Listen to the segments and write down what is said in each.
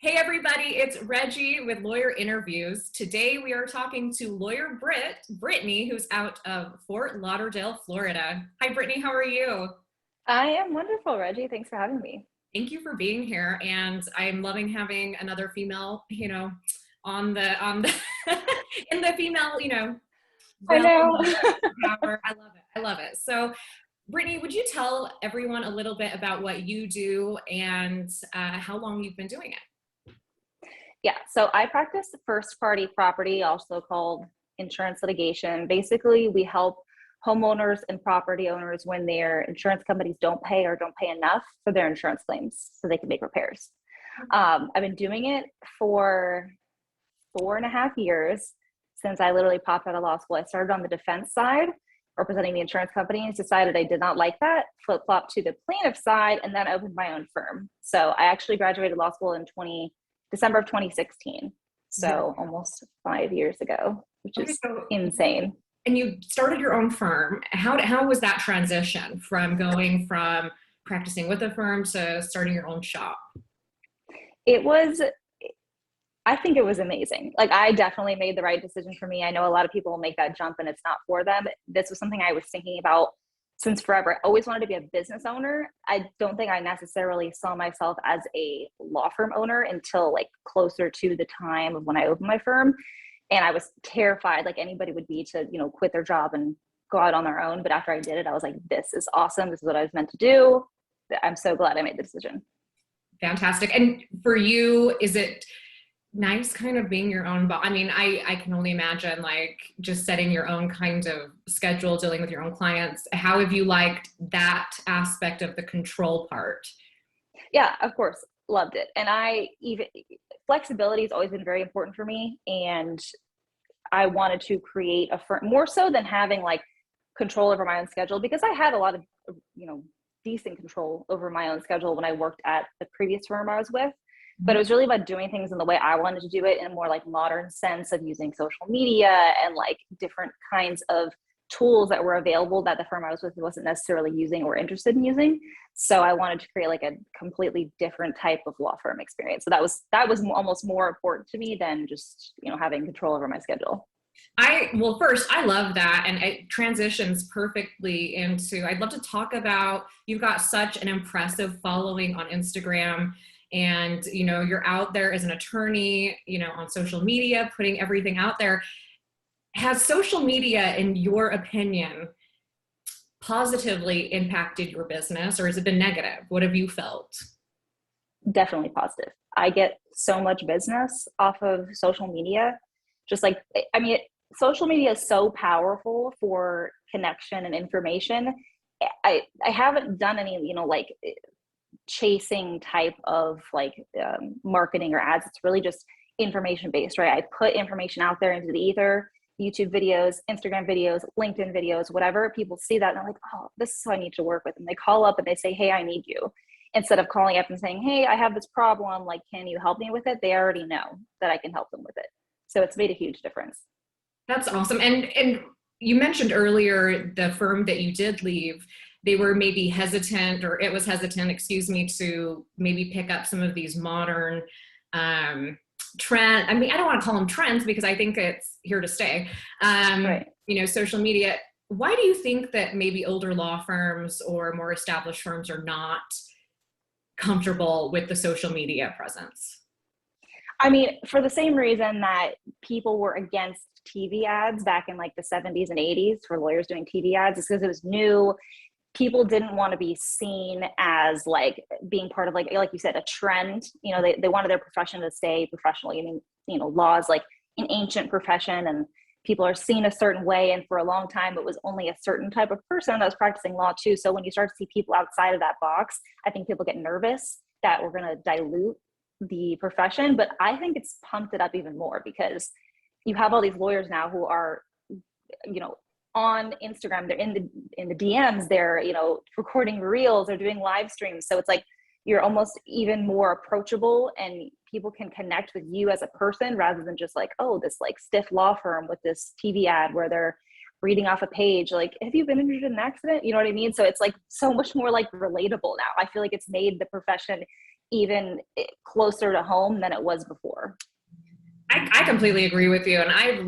Hey everybody, it's Reggie with Lawyer Interviews. Today we are talking to lawyer Brittany, who's out of Fort Lauderdale, Florida. Hi Brittany, how are you? I am wonderful, Reggie. Thanks for having me. Thank you for being here, and I'm loving having another female, on the in the female, I realm know. of power. I love it. I love it. So Brittany, would you tell everyone a little bit about what you do and how long you've been doing it? Yeah, so I practice first party property, also called insurance litigation. Basically, we help homeowners and property owners when their insurance companies don't pay or don't pay enough for their insurance claims so they can make repairs. I've been doing it for 4.5 years since I literally popped out of law school. I started on the defense side, representing the insurance companies, decided I did not like that, flip-flopped to the plaintiff side, and then opened my own firm. So I actually graduated law school in December of 2016. Yeah. So almost 5 years ago, which Okay, is so insane. and you started your own firm. How was that transition from going from practicing with a firm to starting your own shop? It was, I think it was amazing. Like, I definitely made the right decision for me. I know a lot of people will make that jump and it's not for them. This was something I was thinking about since forever. I always wanted to be a business owner. I don't think I necessarily saw myself as a law firm owner until like closer to the time of when I opened my firm. And I was terrified, like anybody would be, to, quit their job and go out on their own. But after I did it, I was like, this is awesome. This is what I was meant to do. I'm so glad I made the decision. Fantastic. And for you, is it nice kind of being your own boss? I mean, I can only imagine like just setting your own kind of schedule, dealing with your own clients. How have you liked that aspect of the control part? Yeah, of course. Loved it. And flexibility has always been very important for me. And I wanted to create a firm more so than having like control over my own schedule, because I had a lot of, decent control over my own schedule when I worked at the previous firm I was with. But it was really about doing things in the way I wanted to do it, in a more like modern sense of using social media and like different kinds of tools that were available that the firm I was with wasn't necessarily using or interested in using. So I wanted to create like a completely different type of law firm experience. So that was almost more important to me than just, having control over my schedule. Well, first, I love that. And it transitions perfectly into, I'd love to talk about, you've got such an impressive following on Instagram, and, you're out there as an attorney, on social media, putting everything out there. Has social media, in your opinion, positively impacted your business, or has it been negative? What have you felt? Definitely positive. I get so much business off of social media. Just like, I mean, social media is so powerful for connection and information. I haven't done any, like chasing type of like marketing or ads. It's really just information based, right? I put information out there into the ether, YouTube videos, Instagram videos, LinkedIn videos, whatever. People see that and they're like, oh, this is who I need to work with. And they call up and they say, hey, I need you. Instead of calling up and saying, hey, I have this problem, like, can you help me with it? They already know that I can help them with it. So it's made a huge difference. That's awesome. And you mentioned earlier the firm that you did leave, they were maybe hesitant, or it was hesitant, excuse me, to maybe pick up some of these modern trend. I mean, I don't want to call them trends because I think it's here to stay. Right. Social media. Why do you think that maybe older law firms or more established firms are not comfortable with the social media presence? I mean, for the same reason that people were against TV ads back in like the 70s and 80s for lawyers doing TV ads, is because it was new. People didn't want to be seen as like being part of like you said, a trend. They wanted their profession to stay professional. I mean, law is like an ancient profession and people are seen a certain way. And for a long time, it was only a certain type of person that was practicing law too. So when you start to see people outside of that box, I think people get nervous that we're going to dilute the profession. But I think it's pumped it up even more, because you have all these lawyers now who are, on Instagram, they're in the DMs, they're, recording reels or doing live streams. So it's like you're almost even more approachable and people can connect with you as a person rather than just like, oh, this like stiff law firm with this TV ad where they're reading off a page, like, have you been injured in an accident? You know what I mean? So it's like so much more like relatable now. I feel like it's made the profession even closer to home than it was before. I completely agree with you. And I've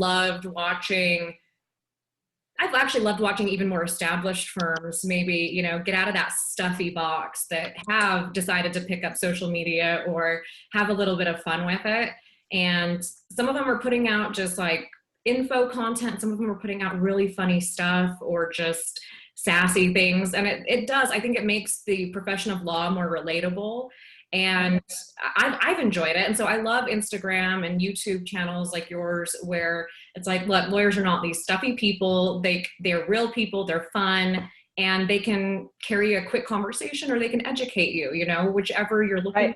actually loved watching even more established firms maybe, you know, get out of that stuffy box that have decided to pick up social media or have a little bit of fun with it. And some of them are putting out just like info content. Some of them are putting out really funny stuff or just sassy things. And it does, I think it makes the profession of law more relatable. And I've enjoyed it. And so I love Instagram and YouTube channels like yours, where it's like, look, lawyers are not these stuffy people. They're real people. They're fun. And they can carry a quick conversation or they can educate you, you know, whichever you're looking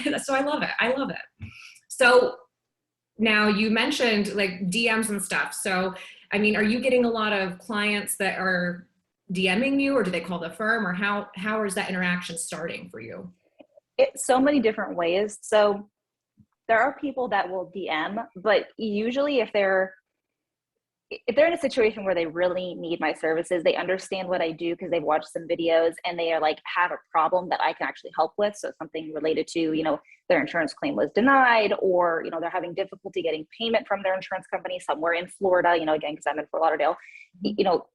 for. So I love it. I love it. So now you mentioned like DMs and stuff. So, I mean, are you getting a lot of clients that are DMing you, or do they call the firm, or how is that interaction starting for you? It's so many different ways. So there are people that will DM, but usually if they're in a situation where they really need my services, they understand what I do because they've watched some videos and they are like, have a problem that I can actually help with. So something related to, you know, their insurance claim was denied, or, you know, they're having difficulty getting payment from their insurance company somewhere in Florida, you know, again, because I'm in Fort Lauderdale, you know,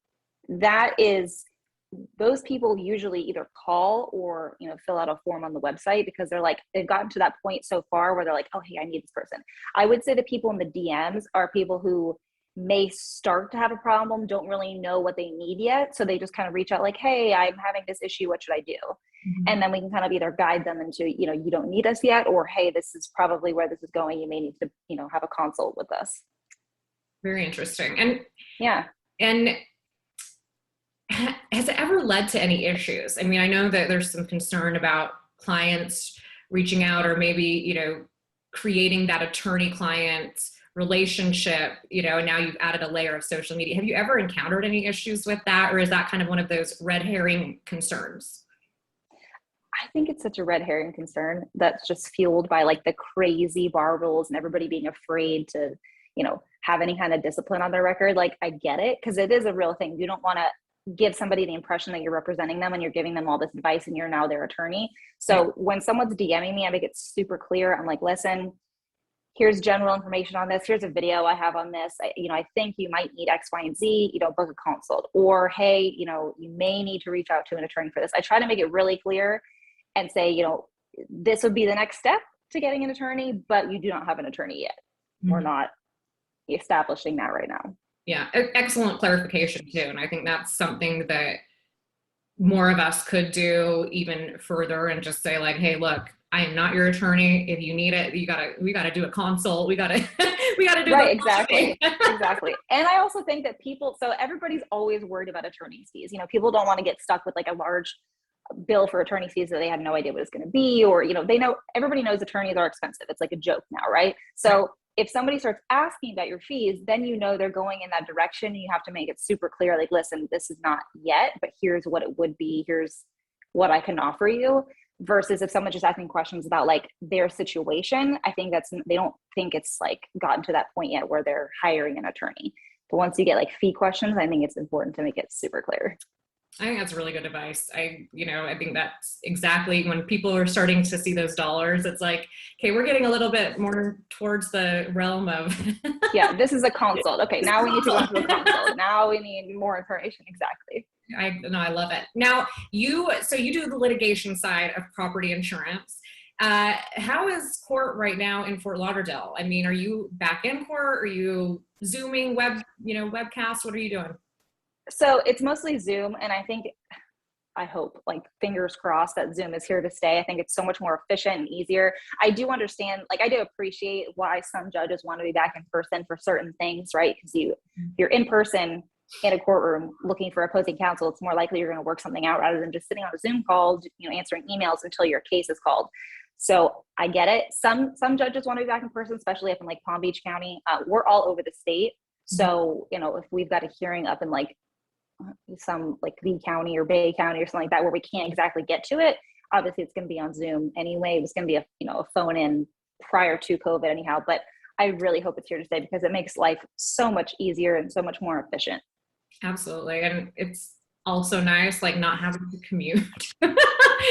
those people usually either call or, you know, fill out a form on the website because they're like, they've gotten to that point so far where they're like, oh, hey, I need this person. I would say the people in the DMs are people who may start to have a problem, don't really know what they need yet. So they just kind of reach out like, hey, I'm having this issue. What should I do? Mm-hmm. And then we can kind of either guide them into, you know, you don't need us yet, or, hey, this is probably where this is going. You may need to, you know, have a consult with us. Very interesting. And yeah. And has it ever led to any issues? I mean, I know that there's some concern about clients reaching out or maybe, you know, creating that attorney-client relationship, you know, and now you've added a layer of social media. Have you ever encountered any issues with that? Or is that kind of one of those red herring concerns? I think it's such a red herring concern that's just fueled by like the crazy bar rules and everybody being afraid to, you know, have any kind of discipline on their record. Like, I get it, because it is a real thing. You don't want to give somebody the impression that you're representing them and you're giving them all this advice and you're now their attorney. So when someone's DMing me, I make it super clear. I'm like, listen, here's general information on this. Here's a video I have on this. I think you might need X, Y, and Z, you know, book a consult, or, hey, you know, you may need to reach out to an attorney for this. I try to make it really clear and say, you know, this would be the next step to getting an attorney, but you do not have an attorney yet. Mm-hmm. We're not establishing that right now. Yeah, excellent clarification too. And I think that's something that more of us could do even further and just say like, hey, look, I am not your attorney. If you need it, we gotta do a consult. We gotta do right, exactly. Exactly. And I also think that so everybody's always worried about attorney's fees. You know, people don't want to get stuck with like a large bill for attorney fees that they have no idea what it's going to be, or, you know, everybody knows attorneys are expensive. It's like a joke now, right? So if somebody starts asking about your fees, then you know they're going in that direction, and you have to make it super clear, like, listen, this is not yet, but here's what it would be. Here's what I can offer you. Versus if someone's just asking questions about like their situation, I think they don't think it's like gotten to that point yet where they're hiring an attorney. But once you get like fee questions, I think it's important to make it super clear. I think that's really good advice. I think that's exactly when people are starting to see those dollars, it's like, okay, we're getting a little bit more towards the realm of. Yeah, this is a consult. Okay, now we need to go into a consult. Now we need more information. Exactly. I love it. Now you do the litigation side of property insurance. How is court right now in Fort Lauderdale? I mean, are you back in court? Are you Zooming webcast? What are you doing? So it's mostly Zoom, and I hope, like, fingers crossed, that Zoom is here to stay. I think it's so much more efficient and easier. I do understand, like, I do appreciate why some judges want to be back in person for certain things, right? Because you're in person in a courtroom looking for opposing counsel, it's more likely you're going to work something out rather than just sitting on a Zoom call, you know, answering emails until your case is called. So I get it. Some judges want to be back in person, especially up in like Palm Beach County. We're all over the state. So, you know, if we've got a hearing up in like some like Lee County or Bay County or something like that where we can't exactly get to it, obviously it's going to be on Zoom anyway. It was going to be a phone in prior to COVID anyhow, but I really hope it's here to stay because it makes life so much easier and so much more efficient. Absolutely. And it's also nice, like not having to commute.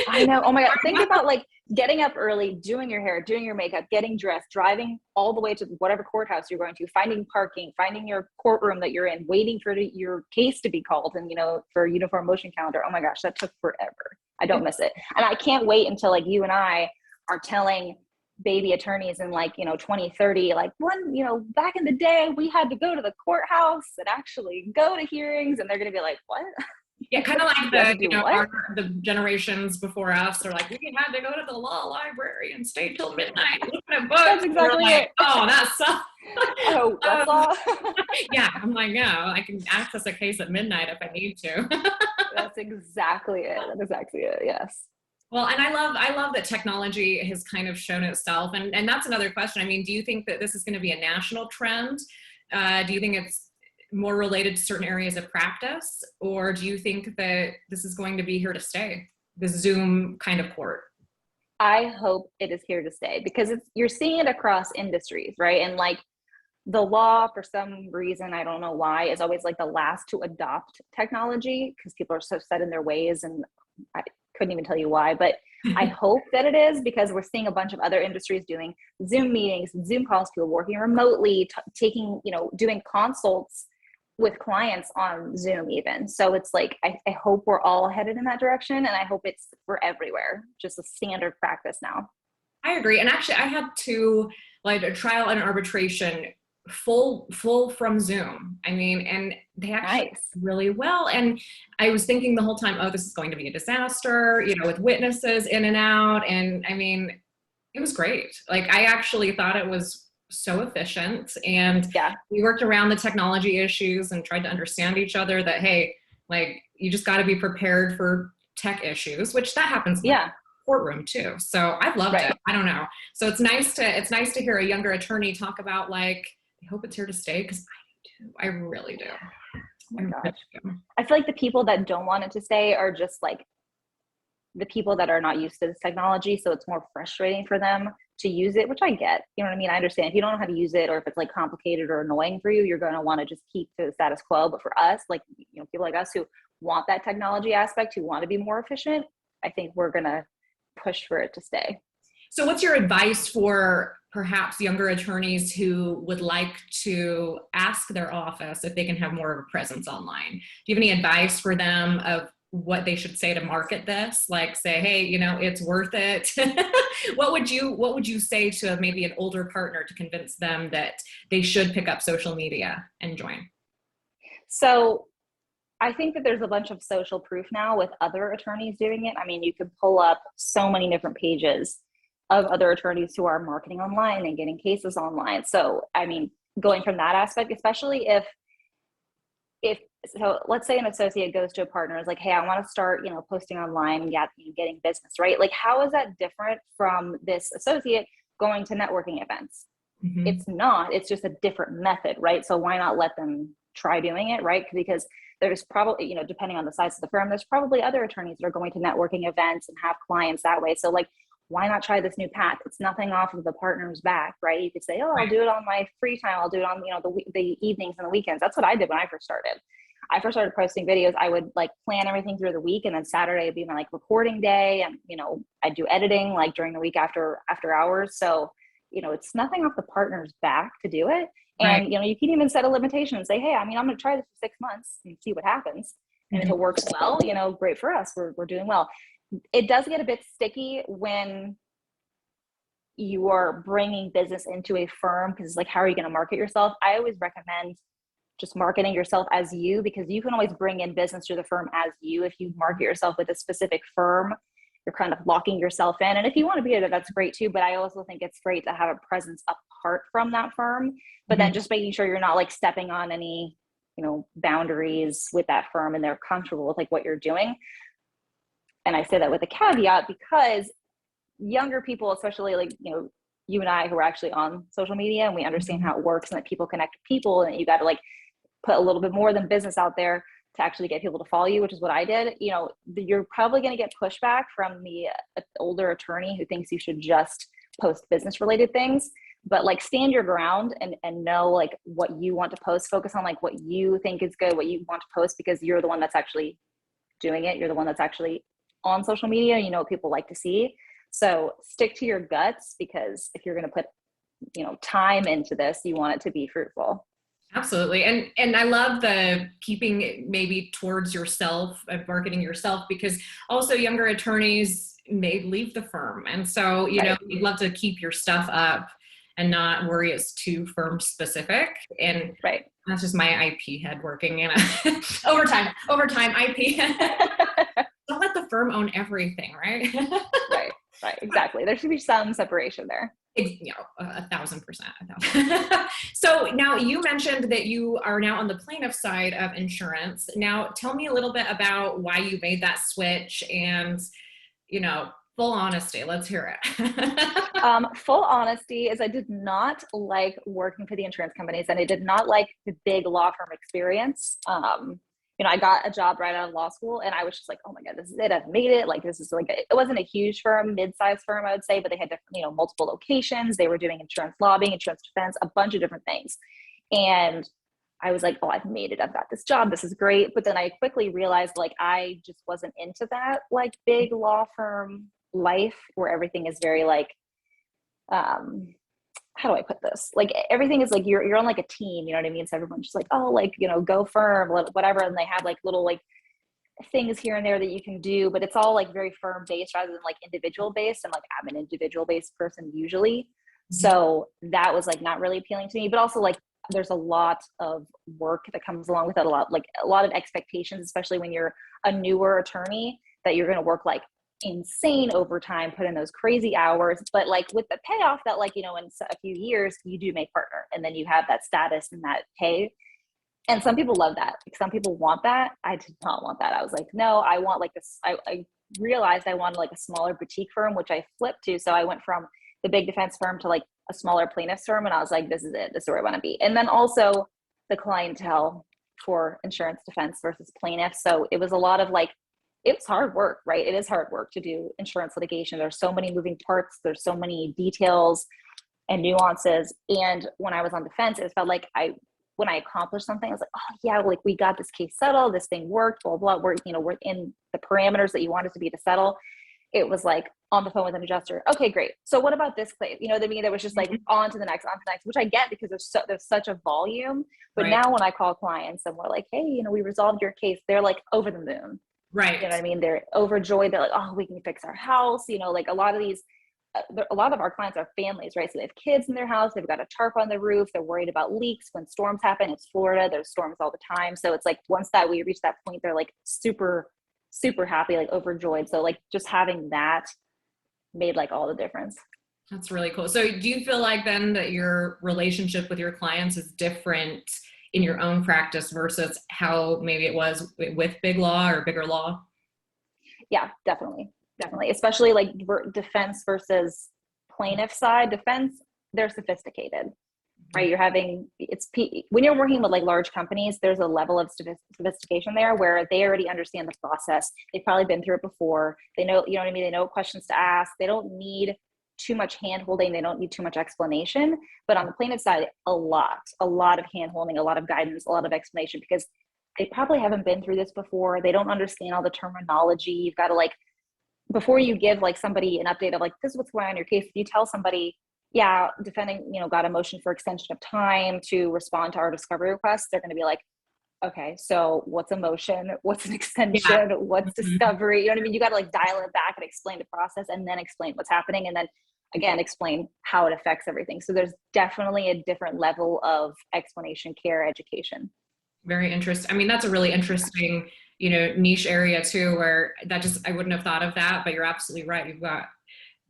I know. Oh my God. Think about like getting up early, doing your hair, doing your makeup, getting dressed, driving all the way to whatever courthouse you're going to, finding parking, finding your courtroom that you're in, waiting for your case to be called and, for uniform motion calendar. Oh my gosh, that took forever. I don't miss it. And I can't wait until like you and I are telling baby attorneys in like, 2030, like back in the day, we had to go to the courthouse and actually go to hearings. And they're going to be like, what? Yeah, kind of like what? the generations before us are like, we had to go to the law library and stay till midnight looking at books. That's exactly like, it. Oh, that sucks. Oh, that's all. Yeah, I'm like, no, I can access a case at midnight if I need to. That's exactly it. That's exactly it. Yes. Well, and I love that technology has kind of shown itself. And that's another question. I mean, do you think that this is going to be a national trend? Do you think it's more related to certain areas of practice? Or do you think that this is going to be here to stay, the Zoom kind of court? I hope it is here to stay because you're seeing it across industries, right? And like the law, for some reason, I don't know why, is always like the last to adopt technology because people are so set in their ways. And I couldn't even tell you why, but I hope that it is because we're seeing a bunch of other industries doing Zoom meetings, Zoom calls, people working remotely, taking, doing consults with clients on Zoom even. So it's like, I hope we're all headed in that direction and I hope it's for everywhere, just a standard practice now. I agree. And actually I had to like a trial and arbitration full from Zoom. I mean, and they actually Nice. really well. And I was thinking the whole time, oh, this is going to be a disaster, with witnesses in and out. And I mean, it was great. Like I actually thought it was so efficient and Yeah. we worked around the technology issues and tried to understand each other that, hey, like you just got to be prepared for tech issues, which that happens in the courtroom too. So I loved it. I don't know. So it's nice to hear a younger attorney talk about like, I hope it's here to stay because I do. I really do. Oh my gosh. I feel like the people that don't want it to stay are just like the people that are not used to this technology. So it's more frustrating for them to use it, which I get. You know what I mean? I understand if you don't know how to use it or if it's like complicated or annoying for you, you're going to want to just keep to the status quo. But for us, like, people like us who want that technology aspect, who want to be more efficient, I think we're going to push for it to stay. So what's your advice for perhaps younger attorneys who would like to ask their office if they can have more of a presence online? Do you have any advice for them of what they should say to market this? Like say, hey, it's worth it. What would you say to maybe an older partner to convince them that they should pick up social media and join? So I think that there's a bunch of social proof now with other attorneys doing it. I mean, you can pull up so many different pages of other attorneys who are marketing online and getting cases online. So, I mean, going from that aspect, especially if so let's say an associate goes to a partner is like, hey, I want to start, posting online and getting business, right? Like, how is that different from this associate going to networking events? Mm-hmm. It's not, it's just a different method, right? So why not let them try doing it, right? Because there's probably, depending on the size of the firm, there's probably other attorneys that are going to networking events and have clients that way. So like, why not try this new path? It's nothing off of the partner's back, right? You could say, oh, I'll do it on my free time. I'll do it on, the evenings and the weekends. That's what I did when I first started. I first started posting videos. I would like plan everything through the week, and then Saturday would be my like recording day, and I'd do editing like during the week after hours. So it's nothing off the partner's back to do it. And you can even set a limitation and say, hey, I mean, I'm going to try this for 6 months and see what happens. And if it works well, great for us. We're doing well. It does get a bit sticky when you are bringing business into a firm because like, how are you going to market yourself? I always recommend just marketing yourself as you, because you can always bring in business to the firm as you. If you market yourself with a specific firm, you're kind of locking yourself in. And if you want to be there, that's great too. But I also think it's great to have a presence apart from that firm, but then just making sure you're not like stepping on any, boundaries with that firm and they're comfortable with like what you're doing. And I say that with a caveat because younger people, especially like, you and I who are actually on social media and we understand how it works and that people connect with people and you got to like put a little bit more than business out there to actually get people to follow you, which is what I did. You're probably going to get pushback from the older attorney who thinks you should just post business related things, but like stand your ground and know like what you want to post, focus on like what you think is good, what you want to post, because you're the one that's actually doing it. You're the one that's actually on social media. You know what people like to see. So stick to your guts, because if you're going to put, time into this, you want it to be fruitful. Absolutely. And I love the keeping it maybe towards yourself and marketing yourself, because also younger attorneys may leave the firm. And so, Right. you'd love to keep your stuff up and not worry it's too firm specific. And Right. that's just my IP head working in overtime IP. Don't let the firm own everything, right? Right. Exactly. There should be some separation there. 1,000%. So now you mentioned that you are now on the plaintiff side of insurance. Now tell me a little bit about why you made that switch and, full honesty. Let's hear it. Full honesty is I did not like working for the insurance companies, and I did not like the big law firm experience. I got a job right out of law school, and I was just like, oh my God, this is it. I've made it. Like, this is like, it wasn't a huge firm, mid-sized firm, I would say, but they had different, multiple locations. They were doing insurance lobbying, insurance defense, a bunch of different things. And I was like, oh, I've made it. I've got this job. This is great. But then I quickly realized, like, I just wasn't into that, like, big law firm life where everything is very like, how do I put this? Like, everything is like, you're on like a team, you know what I mean? So everyone's just like, oh, like, go firm, whatever. And they have like little like things here and there that you can do, but it's all like very firm based rather than like individual based. And like, I'm an individual based person usually. So that was like not really appealing to me, but also like there's a lot of work that comes along with it, a lot of expectations, especially when you're a newer attorney, that you're going to work like insane overtime, put in those crazy hours, but like with the payoff that like, in a few years you do make partner, and then you have that status and that pay. And some people love that. Like, some people want that. I did not want that. I was like, no, I want like this. I realized I wanted like a smaller boutique firm, which I flipped to. So I went from the big defense firm to like a smaller plaintiff's firm. And I was like, this is it. This is where I want to be. And then also the clientele for insurance defense versus plaintiff. So it was a lot of like, it was hard work, right? It is hard work to do insurance litigation. There's so many moving parts. There's so many details and nuances. And when I was on defense, it felt like when I accomplished something, I was like, oh yeah, like we got this case settled. This thing worked, blah, blah. We're in the parameters that you want it to be to settle. It was like on the phone with an adjuster. Okay, great. So what about this claim? You know what I mean? There was just like on to the next, which I get because there's such a volume. But now when I call clients and we're like, hey, we resolved your case, they're like over the moon. Right. You know what I mean? They're overjoyed. They're like, oh, we can fix our house. Like a lot of our clients are families, right? So they have kids in their house. They've got a tarp on the roof. They're worried about leaks when storms happen. It's Florida. There's storms all the time. So it's like, once that we reach that point, they're like super, super happy, like overjoyed. So like just having that made like all the difference. That's really cool. So do you feel like then that your relationship with your clients is different in your own practice versus how maybe it was with big law or bigger law? Yeah, definitely. Especially like defense versus plaintiff side. Defense, they're sophisticated, right? When you're working with like large companies, there's a level of sophistication there where they already understand the process. They've probably been through it before. They know, you know what I mean? They know what questions to ask. They don't need too much hand holding. They don't need too much explanation. But on the plaintiff side, a lot of hand holding, a lot of guidance, a lot of explanation, because they probably haven't been through this before. They don't understand all the terminology. You've got to like, before you give like somebody an update of like, this is what's going on in your case, if you tell somebody, yeah, defending, got a motion for extension of time to respond to our discovery request, they're going to be like, okay, so what's a motion? What's an extension? Yeah. What's discovery? You know what I mean? You got to like dial it back and explain the process, and then explain what's happening. And then again, explain how it affects everything. So there's definitely a different level of explanation, care, education. Very interesting. I mean, that's a really interesting, niche area too, where I wouldn't have thought of that, but you're absolutely right. You've got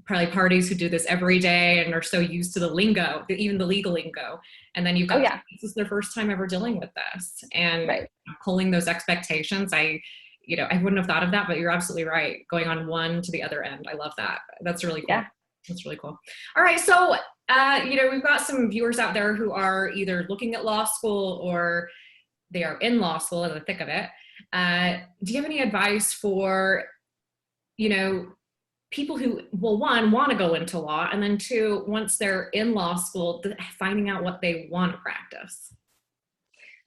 probably parties who do this every day and are so used to the lingo, even the legal lingo. And then you've got, this is their first time ever dealing with this, and pulling those expectations. I wouldn't have thought of that, but you're absolutely right. Going on one to the other end. I love that. That's really cool. Yeah. That's really cool. All right. So, we've got some viewers out there who are either looking at law school or they are in law school in the thick of it. Do you have any advice for, people who, well, one, want to go into law, and then two, once they're in law school, finding out what they want to practice?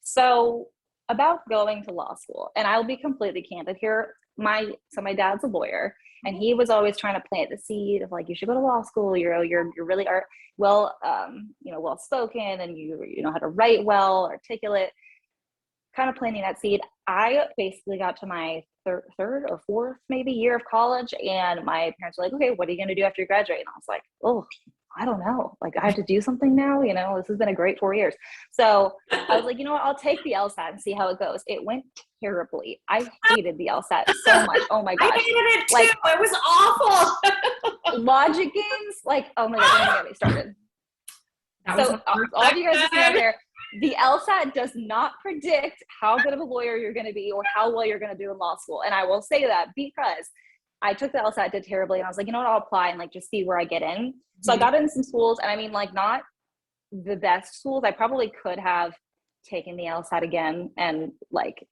So about going to law school. And I'll be completely candid here. My dad's a lawyer, and he was always trying to plant the seed of like, you should go to law school. You're really are well, well spoken, and you know how to write well, articulate. Kind of planting that seed. I basically got to my third or fourth maybe year of college, and my parents were like, okay, what are you going to do after you graduate? And I was like, oh, I don't know. Like, I have to do something now. This has been a great 4 years. So I was like, you know what? I'll take the LSAT and see how it goes. It went terribly. I hated the LSAT so much. Oh my gosh. I hated it too. It was awful. Logic games. Like, oh my God, don't even get me started. So all of you guys listening out there, the LSAT does not predict how good of a lawyer you're going to be or how well you're going to do in law school. And I will say that because I took the LSAT, did terribly, and I was like, you know what, I'll apply and like just see where I get in. So I got in some schools, and I mean, like, not the best schools. I probably could have taken the LSAT again and like,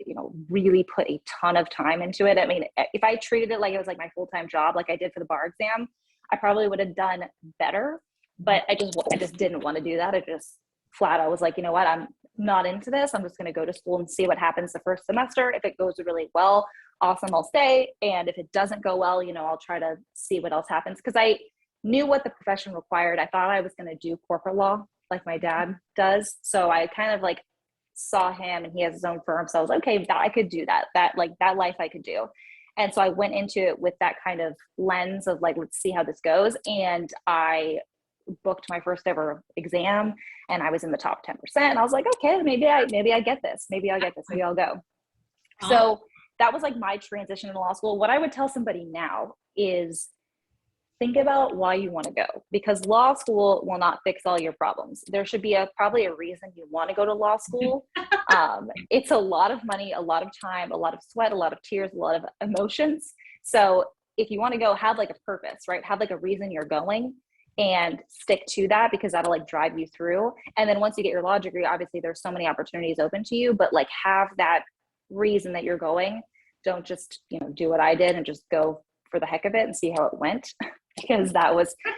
really put a ton of time into it. I mean, if I treated it like it was like my full-time job, like I did for the bar exam, I probably would have done better. But I just didn't want to do that. I just flat out was like, you know what, I'm not into this. I'm just going to go to school and see what happens the first semester. If it goes really well, awesome, I'll stay. And if it doesn't go well, I'll try to see what else happens. Because I knew what the profession required. I thought I was going to do corporate law like my dad does. So I kind of like saw him, and he has his own firm. So I was like, okay, I could do that. That life I could do. And so I went into it with that kind of lens of like, let's see how this goes. And I booked my first ever exam, and I was in the top 10%. And I was like, okay, maybe I get this. Maybe I'll get this. Maybe I'll go. So that was like my transition to law school. What I would tell somebody now is think about why you want to go, because law school will not fix all your problems. There should be probably a reason you want to go to law school. It's a lot of money, a lot of time, a lot of sweat, a lot of tears, a lot of emotions. So if you want to go, have like a purpose, right? Have like a reason you're going, and stick to that, because that'll like drive you through. And then once you get your law degree, obviously there's so many opportunities open to you, but like have that reason that you're going. Don't just, do what I did and just go for the heck of it and see how it went. Because that's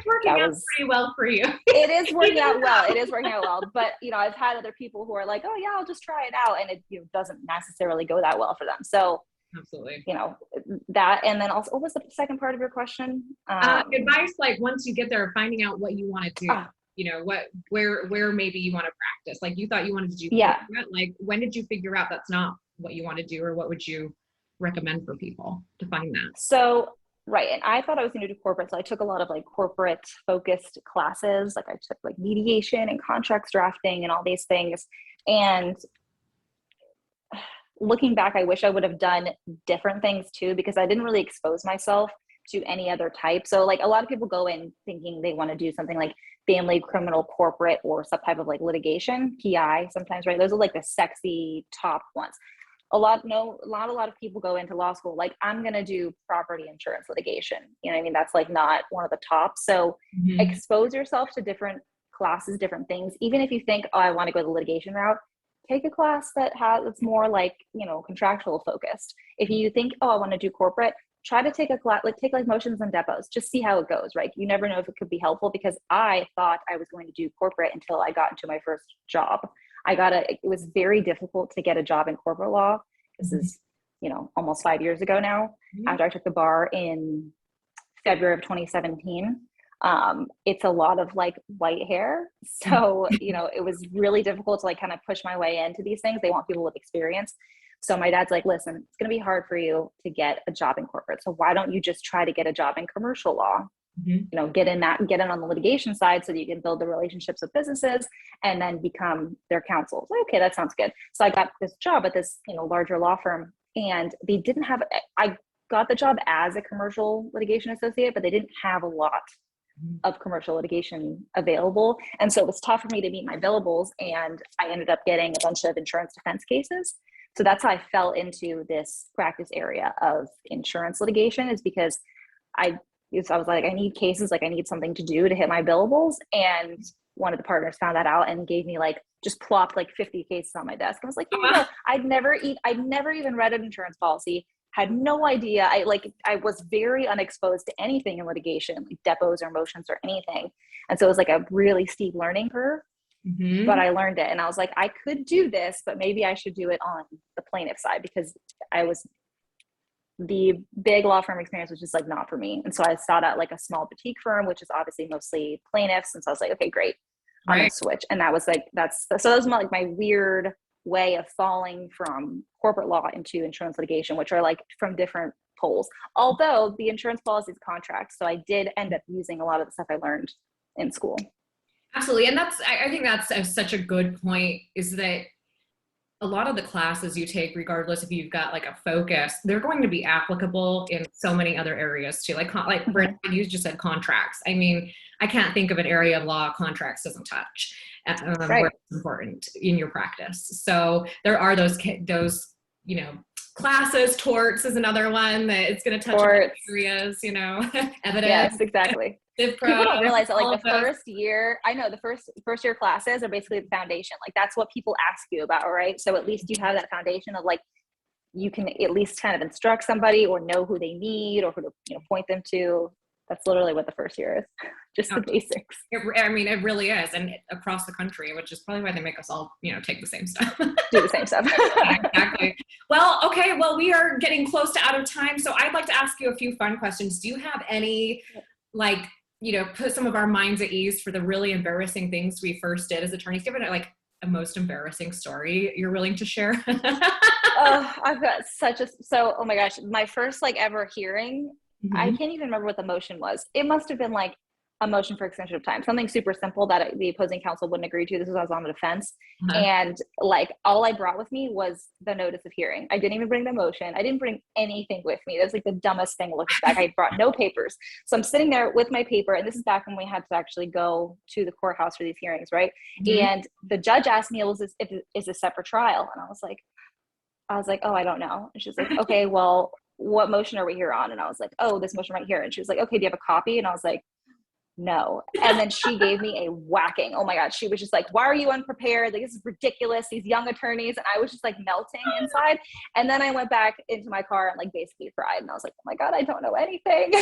working out pretty well for you. It is working out well. It is working out well. But, I've had other people who are like, oh yeah, I'll just try it out. And it doesn't necessarily go that well for them. So absolutely. That. And then also, what was the second part of your question? Advice, like once you get there, finding out what you want to do, where maybe you want to practice. Like you thought you wanted to do. Yeah. Like when did you figure out that's not what you want to do, or what would you recommend for people to find that? So, right. And I thought I was going to do corporate. So I took a lot of like corporate focused classes. Like I took like mediation and contracts drafting and all these things. And looking back, I wish I would have done different things too, because I didn't really expose myself to any other type. So like a lot of people go in thinking they want to do something like family, criminal, corporate, or some type of like litigation, PI sometimes, right? Those are like the sexy top ones. A lot of people go into law school like, I'm going to do property insurance litigation. That's like not one of the top. So expose yourself to different classes, different things. Even if you think, oh, I want to go the litigation route, take a class it's more like, contractual focused. If you think, oh, I want to do corporate, try to take a class, take motions and depots, just see how it goes, right? You never know if it could be helpful, because I thought I was going to do corporate until I got into my first job. It was very difficult to get a job in corporate law. This is, almost 5 years ago now, after I took the bar in February of 2017. It's a lot of like white hair. So, it was really difficult to like kind of push my way into these things. They want people with experience. So my dad's like, listen, it's going to be hard for you to get a job in corporate. So why don't you just try to get a job in commercial law? Get in on the litigation side so that you can build the relationships with businesses and then become their counsel. So, okay, that sounds good. So I got this job at this, larger law firm, and they didn't have, I got the job as a commercial litigation associate, but they didn't have a lot of commercial litigation available. And so it was tough for me to meet my billables, and I ended up getting a bunch of insurance defense cases. So that's how I fell into this practice area of insurance litigation, is because I was like, I need cases, like I need something to do to hit my billables. And one of the partners found that out and gave me just plopped 50 cases on my desk. I was like, I'd never even read an insurance policy, had no idea. I was very unexposed to anything in litigation, like depots or motions or anything. And so it was like a really steep learning curve. but I learned it. And I was like, I could do this, but maybe I should do it on the plaintiff side, because the big law firm experience was just like not for me. And so I sought out like a small boutique firm, which is obviously mostly plaintiffs. And so I was like, okay, great, I'm gonna switch. And that was like, so that was like my weird way of falling from corporate law into insurance litigation, which are like from different poles. Although the insurance policy is contracts, so I did end up using a lot of the stuff I learned in school. Absolutely. And I think that's such a good point, is that a lot of the classes you take, regardless if you've got like a focus, they're going to be applicable in so many other areas too. Like Brittany, you just said contracts. I mean, I can't think of an area of law contracts doesn't touch, where it's important in your practice. So there are those, you know, classes. Torts is another one that it's going to touch on areas, you know, evidence. Yes, exactly. People don't realize that like the first year, I know the first year classes are basically the foundation. Like that's what people ask you about, right? So at least you have that foundation of like, you can at least kind of instruct somebody or know who they need or who to, you know, point them to. That's literally what the first year is, just the basics. I mean, it really is. And across the country, which is probably why they make us all, you know, take the same stuff. Do the same stuff. Exactly. Well, okay. Well, we are getting close to out of time. So I'd like to ask you a few fun questions. Do you have any, like, you know, put some of our minds at ease for the really embarrassing things we first did as attorneys? Give it like a most embarrassing story you're willing to share. I've got oh my gosh, my first like ever hearing, I can't even remember what the motion was. It must have been like a motion for extension of time, something super simple that the opposing counsel wouldn't agree to. This was, I was on the defense. And like, all I brought with me was the notice of hearing. I didn't even bring the motion. I didn't bring anything with me. That was like the dumbest thing looking back. I brought no papers. So I'm sitting there with my paper, and this is back when we had to actually go to the courthouse for these hearings, right? And the judge asked me, is this a separate trial? And I was like, oh, I don't know. And she's like, okay, well, what motion are we here on? And I was like, oh, this motion right here. And she was like, okay, do you have a copy? And I was like, no. And then she gave me a whacking. Oh my God. She was just like, why are you unprepared? Like, this is ridiculous. These young attorneys. And I was just like melting inside. And then I went back into my car and like basically cried. And I was like, oh my God, I don't know anything.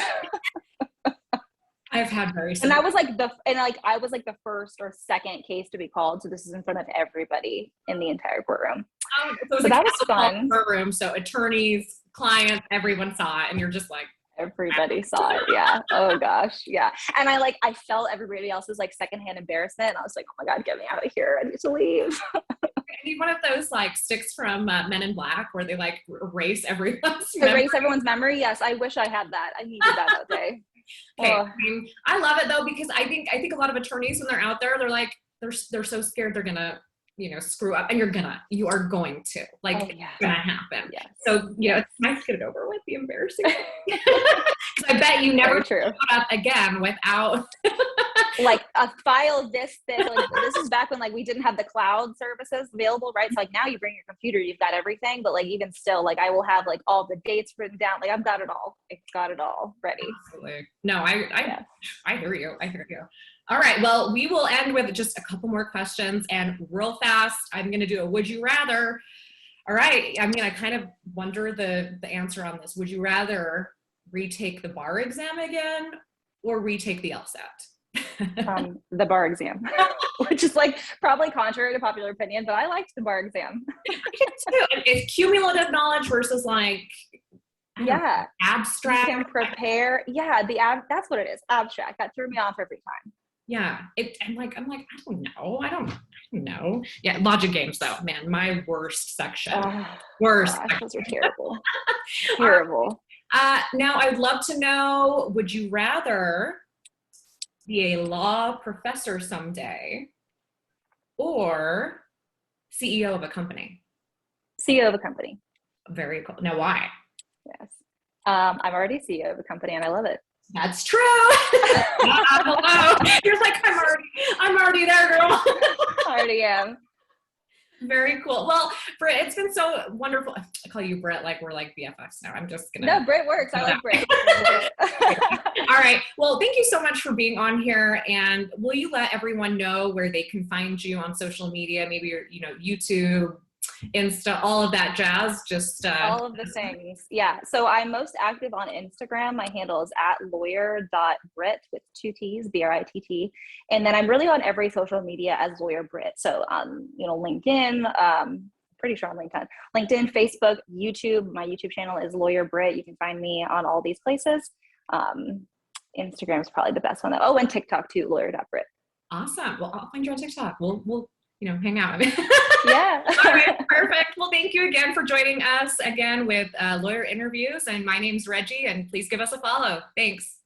I've had very similar. And I was like the first or second case to be called. So this is in front of everybody in the entire courtroom. So that was fun. Courtroom. So attorneys, clients, everyone saw it. And you're just like, everybody saw it. Yeah. Oh gosh. Yeah. And I felt everybody else's like secondhand embarrassment. And I was like, oh my God, get me out of here. I need to leave. I need one of those like sticks from Men in Black where they like erase everyone's memory. Yes. I wish I had that. I needed that day. Okay. I mean, I love it though, because I think a lot of attorneys, when they're out there, they're like, they're so scared they're gonna, you know, screw up, and you are going to, like, it's gonna happen. Yeah. So, you know, it's nice to get it over with, the embarrassing. Because I bet you never showed up again without like a file this thick. Like, this is back when like we didn't have the cloud services available, right? So like now you bring your computer, you've got everything, but like even still, like I will have like all the dates written down. Like I've got it all. I got it all ready. Absolutely. No, I hear you. I hear you. All right. Well, we will end with just a couple more questions, and real fast, I'm going to do a would you rather. All right. I mean, I kind of wonder the answer on this. Would you rather retake the bar exam again or retake the LSAT? The bar exam, which is like probably contrary to popular opinion, but I liked the bar exam. It's cumulative knowledge versus like, abstract. You can prepare. Yeah. That's what it is. Abstract. That threw me off every time. Yeah. I'm like, I don't know. Yeah. Logic games though, man, my worst section. Worst. Gosh, those are terrible. Terrible. Now I'd love to know, would you rather be a law professor someday or CEO of a company? CEO of a company. Very cool. Now why? Yes. I'm already CEO of a company and I love it. That's true. Hello. You're like, I'm already there, girl. I already am. Very cool. Well, Britt, it's been so wonderful. I call you Britt like we're like BFFs now. I'm just gonna. No, Britt works. I like Britt. All right. Well, thank you so much for being on here. And will you let everyone know where they can find you on social media? Maybe your, YouTube, Insta, all of that jazz. Just all of the things. Yeah. So I'm most active on Instagram. My handle is at lawyer.britt with 2 T's, BRITT. And then I'm really on every social media as Lawyer Britt. So LinkedIn, pretty sure on LinkedIn, Facebook, YouTube. My YouTube channel is Lawyer Britt. You can find me on all these places. Instagram is probably the best one. Oh, and TikTok too, lawyer.britt. Awesome. Well, I'll find you on TikTok. We'll hang out. Yeah. All right, perfect. Well, thank you again for joining us again with Lawyer Interviews. And my name's Reggie, and please give us a follow. Thanks.